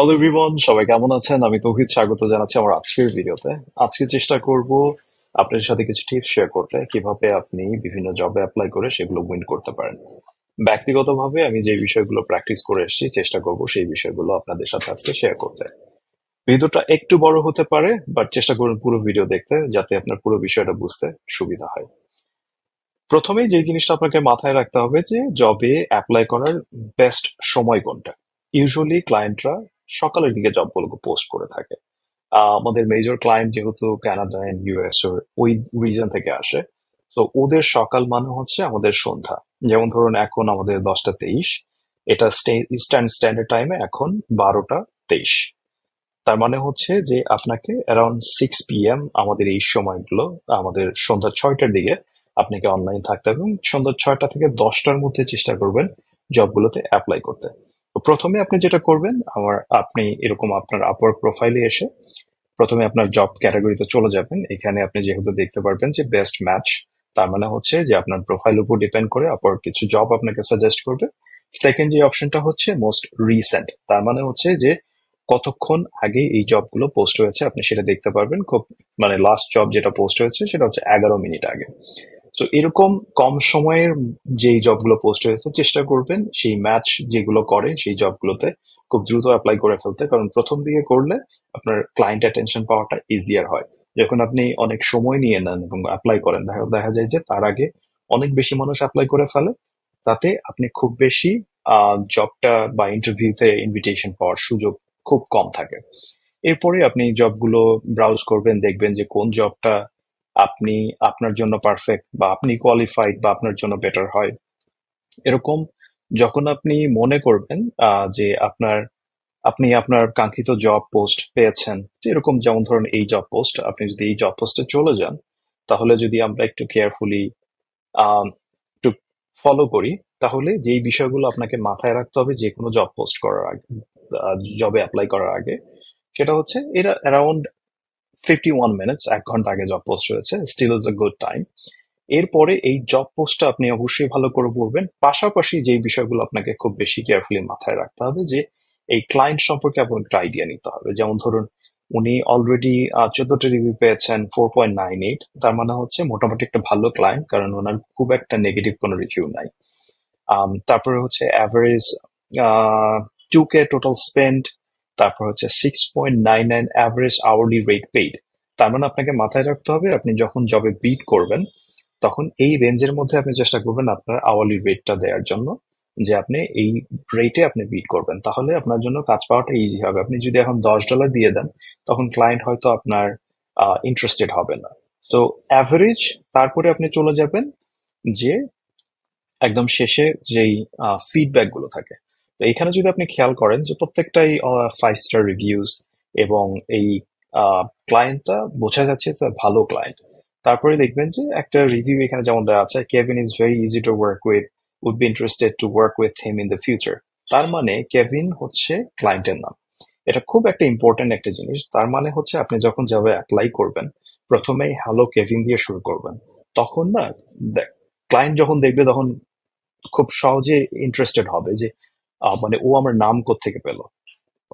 Hello everyone, সবাই কেমন আছেন? আমি তৌহিদ, স্বাগত জানাচ্ছি আমার আজকের ভিডিওতে। আজকে চেষ্টা করব আপনাদের সাথে কিছু টিপস শেয়ার করতে, কিভাবে আপনি বিভিন্ন জবে অ্যাপ্লাই করে সেগুলো উইন করতে পারেন। ব্যক্তিগতভাবে আমি যে বিষয়গুলো প্র্যাকটিস করে এসেছি, চেষ্টা করব সেই বিষয়গুলো আপনাদের সাথে আজকে শেয়ার করতে। ভিডিওটা একটু বড় হতে পারে, বাট চেষ্টা করুন পুরো ভিডিও দেখতে, যাতে আপনার পুরো বিষয়টা বুঝতে সুবিধা হয়। প্রথমেই যে জিনিসটা আপনাকে মাথায় রাখতে হবে যে জবে অ্যাপ্লাই করার বেস্ট সময় কোনটা। ইউজুয়ালি ক্লায়েন্টরা সকালের দিকে জবগুলো পোস্ট করে থাকে। আমাদের মেজর ক্লায়েন্ট যেহেতু কানাডা এন্ড ইউএস ওই রিজন থেকে আসে, তো ওদের সকাল মানে হচ্ছে আমাদের সন্ধ্যা। যেমন ধরুন এখন আমাদের 10টা 23, এটা ইস্টার্ন স্ট্যান্ডার্ড টাইমে এখন 12টা 23। তার মানে হচ্ছে যে আপনাকে অ্যারাউন্ড 6 PM আমাদের এই সময়গুলো, আমাদের সন্ধ্যা 6টার দিকে আপনাকে অনলাইন থাকতে হবে, এবং সন্ধ্যা 6টা থেকে 10টার মধ্যে চেষ্টা করবেন জবগুলোতে অ্যাপ্লাই করতে। তো প্রথমে আপনি যেটা করবেন, আপনি এরকম আপনার আপওয়ার্ক প্রোফাইলে এসে প্রথমে আপনার জব ক্যাটাগরিতে চলে যাবেন। এখানে আপনি যেহেতু দেখতে পারবেন যে বেস্ট ম্যাচ, তার মানে হচ্ছে যে আপনার প্রোফাইল উপর ডিপেন্ড করে আপওয়ার্ক কিছু জব আপনাকে সাজেস্ট করবে। সেকেন্ড যে অপশনটা হচ্ছে মোস্ট রিসেন্ট, তার মানে হচ্ছে যে কতক্ষণ আগে এই জবগুলো পোস্ট হয়েছে আপনি সেটা দেখতে পারবেন। খুব মানে লাস্ট জব যেটা পোস্ট হয়েছে সেটা হচ্ছে 11 মিনিট আগে। তো এরকম কম সময়ের যেই জবগুলো পোস্ট হয়েছে চেষ্টা করবেন সেই ম্যাচ যেগুলো করে সেই জবগুলোতে খুব দ্রুত অ্যাপ্লাই করে ফেলতে, কারণ প্রথম দিকে করলে আপনার ক্লায়েন্ট অ্যাটেনশন পাওয়াটা ইজিয়ার হয়। যখন আপনি অনেক সময় নিয়ে নেন এবং অ্যাপ্লাই করেন, দেখা দেখা যায় যে তার আগে অনেক বেশি মানুষ অ্যাপ্লাই করে ফেলে। তাতে আপনি খুব বেশি জবটা বা ইন্টারভিউতে ইনভিটেশন পাওয়ার সুযোগ খুব কম থাকে। এরপরে আপনি জবগুলো ব্রাউজ করবেন, দেখবেন যে কোন জবটা আপনি আপনার জন্য পারফেক্ট বা আপনি কোয়ালিফাইড বা আপনার জন্য বেটার হয়। এরকম যখন আপনি মনে করবেন যে আপনি আপনার কাঙ্ক্ষিত জব পোস্ট পেয়েছেন, তো এরকম যেমন ধরুন এই জব পোস্ট, আপনি যদি এই জব পোস্টে চলে যান, তাহলে যদি আমরা একটু কেয়ারফুলি একটু ফলো করি, তাহলে যেই বিষয়গুলো আপনাকে মাথায় রাখতে হবে যে কোনো জব পোস্ট করার আগে, জবে অ্যাপ্লাই করার আগে, সেটা হচ্ছে এরা অ্যারাউন্ড 51 মিনিটস, 1 ঘন্টা আগে জব পোস্ট হয়েছে, still is a good time. এরপরে এই জব পোস্টটা আপনি অবশ্যই ভালো করে পড়বেন। পাশাপাশি যে বিষয়গুলো আপনাকে খুব বেশি কেয়ারফুলি মাথায় রাখতে হবে, যে এই ক্লায়েন্ট সম্পর্কে আপনার একটা আইডিয়া নিতে হবে। যেমন ধরুন উনি অলরেডি 14টা রিভিউ পেয়েছেন, 4.98, তার মানে হচ্ছে মোটামুটি একটা ভালো ক্লায়েন্ট, কারণ ওনার খুব একটা নেগেটিভ কোনো রিভিউ নাই। তারপরে হচ্ছে অ্যাভারেজ 2K টোটাল স্পেন্ড, তারপর হচ্ছে 6.99 অ্যাভারেজ আওয়ারলি রেট পেইড। তার মানে আপনাকে মাথায় রাখতে হবে আপনি যখন জবে বিট করবেন, তখন এই রেঞ্জের মধ্যে আপনি চেষ্টা করবেন আপনার আওয়ারলি রেটটা দেওয়ার জন্য, যে আপনি এই রেটে আপনি বিট করবেন, তাহলে আপনার জন্য কাজ পাওয়াটা ইজি হবে। আপনি যদি এখন $10 দিয়ে দেন, তখন ক্লায়েন্ট হয়তো আপনার ইন্টারেস্টেড হবে না। তো অ্যাভারেজ, তারপরে আপনি চলে যাবেন যে একদম শেষে যেই ফিডব্যাক গুলো থাকে। তো এখানে যদি আপনি খেয়াল করেন যে প্রত্যেকটাই 5 স্টার রিভিউজ, এবং এই ক্লায়েন্টটা বোঝা যাচ্ছে যে ভালো ক্লায়েন্ট। তারপরে দেখবেন যে একটা রিভিউ এখানে যেমন দেওয়া আছে, Kevin is very easy to work with, would be interested to work with him in the future. তার মানে কেভিন হচ্ছে ক্লায়েন্টের নাম। এটা খুব একটা ইম্পর্টেন্ট একটা জিনিস। তার মানে হচ্ছে আপনি যখন যাবে অ্যাপ্লাই করবেন, প্রথমেই হ্যালো কেভিন দিয়ে শুরু করবেন। তখন না, ক্লায়েন্ট যখন দেখবে তখন খুব সহজে ইন্টারেস্টেড হবে যে মানে ও আমার নাম কোত্থেকে পেলো,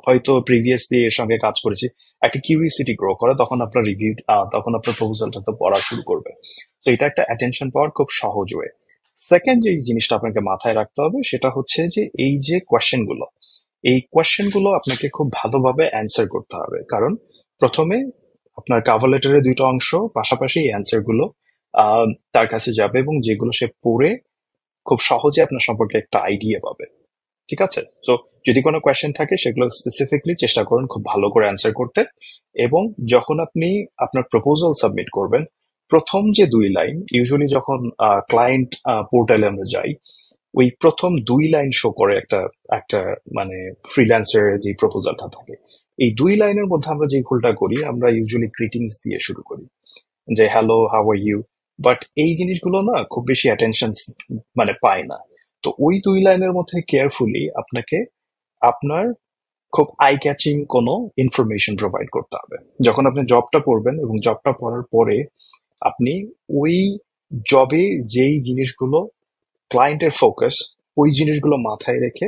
হয়তো প্রিভিয়াসলি এর সঙ্গে কাজ করেছি। একটা কিউরিসিটি গ্রো করে, তখন আপনার রিভিউ, তখন আপনার প্রপোজালটা তো পড়া শুরু করবে। তো এটা একটা অ্যাটেনশন পাওয়ার খুব সহজ ওয়ে। সেকেন্ড যে জিনিসটা আপনাকে মাথায় রাখতে হবে সেটা হচ্ছে যে এই যে কোয়েশ্চেন গুলো, এই কোয়েশ্চেন গুলো আপনাকে খুব ভালোভাবে অ্যান্সার করতে হবে, কারণ প্রথমে আপনার কাভার লেটারের দুইটা অংশ, পাশাপাশি অ্যান্সার গুলো আহ তার কাছে যাবে, এবং যেগুলো সে পড়ে খুব সহজে আপনার সম্পর্কে একটা আইডিয়া পাবে। ঠিক আছে? তো যদি কোনো কোয়েশ্চেন থাকে সেগুলো স্পেসিফিকলি চেষ্টা করুন খুব ভালো করে অ্যান্সার করতে। এবং যখন আপনি আপনার প্রপোজাল সাবমিট করবেন, প্রথম যে 2 লাইন, ইউজুয়ালি যখন ক্লায়েন্ট পোর্টালে আমরা যাই, ওই প্রথম 2 লাইন শো করে একটা একটা মানে ফ্রিল্যান্সার যে প্রপোজালটা থাকে। এই 2 লাইনের মধ্যে আমরা যে ভুলটা করি, আমরা ইউজুয়ালি গ্রিটিংস দিয়ে শুরু করি, যে hello, how are you. But এই জিনিসগুলো না খুব বেশি অ্যাটেনশন মানে পায় না। তো ওই 2 লাইনের মধ্যে কেয়ারফুলি আপনাকে আপনার খুব আই ক্যাচিং কোনো ইনফরমেশন প্রোভাইড করতে হবে। যখন আপনি জবটা পড়বেন এবং জবটা পড়ার পরে আপনি ওই জবে যেই জিনিসগুলো ক্লায়েন্টের ফোকাস, ওই জিনিসগুলো মাথায় রেখে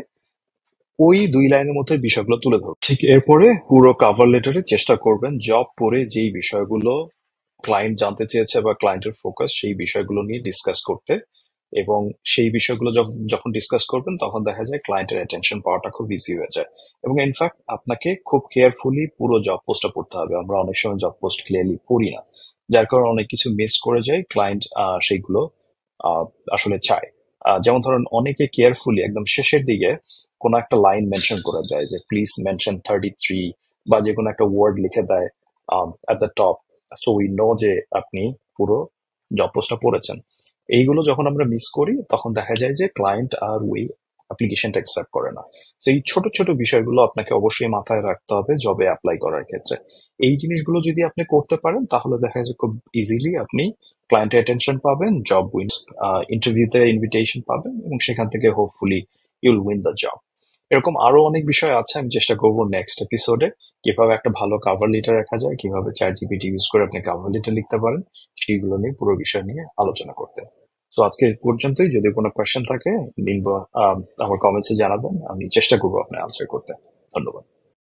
ওই 2 লাইনের মধ্যে বিষয়গুলো তুলে ধরবেন। ঠিক এরপরে পুরো কভার লেটারে চেষ্টা করবেন জব পড়ে যেই বিষয়গুলো ক্লায়েন্ট জানতে চেয়েছে বা ক্লায়েন্টের ফোকাস সেই বিষয়গুলো নিয়ে ডিসকাস করতে, এবং সেই বিষয়গুলো যখন ডিসকাস করবেন তখন দেখা যায় ক্লায়েন্টের অ্যাটেনশন পাওয়াটা খুব ইজি হয়ে যায়। এবং ইনফ্যাক্ট আপনাকে খুব কেয়ারফুলি পুরো জব পোস্টটা পড়তে হবে। আমরা অনেক সময় জব পোস্ট ক্লিয়ারলি পড়ি না, যার কারণে অনেক কিছু মিস করে যায়, ক্লায়েন্ট সেইগুলো আহ, আসলে চায়। যেমন ধরেন অনেকে কেয়ারফুলি একদম শেষের দিকে কোনো একটা লাইন মেনশন করে দেয় যে প্লিজ মেনশন 33, বা যে কোনো একটা ওয়ার্ড লিখে দেয় at the top, so we know যে আপনি পুরো জব পোস্টটা পড়েছেন। এইগুলো যখন আমরা মিস করি তখন দেখা যায় যে ক্লায়েন্ট আর ওই অ্যাপ্লিকেশনটা অ্যাকসেপ্ট করে না। তো এই ছোট ছোট বিষয়গুলো আপনাকে অবশ্যই মাথায় রাখতে হবে জবে অ্যাপ্লাই করার ক্ষেত্রে। এই জিনিসগুলো যদি আপনি করতে পারেন তাহলে দেখা যায় খুব ইজিলি আপনি ক্লায়েন্টের অ্যাটেনশন পাবেন, জব উইন্স, ইন্টারভিউতে ইনভিটেশন পাবেন, এবং সেখান থেকে hopefully you'll win the job. এরকম আরো অনেক বিষয় আছে, আমি চেষ্টা করবো নেক্সট এপিসোডে কিভাবে একটা ভালো কাভার লেটার রাখা যায়, কিভাবে চ্যাট জিপিটি ইউজ করে আপনি কাভার লেটার লিখতে পারেন, সেইগুলো নিয়ে পুরো বিষয় নিয়ে আলোচনা করতে। তো আজকে এই পর্যন্তই। যদি কোনো কোয়েশ্চেন থাকে আমার কমেন্টসে জানাবেন, আমি চেষ্টা করবো আপনার আনসার করতে। ধন্যবাদ।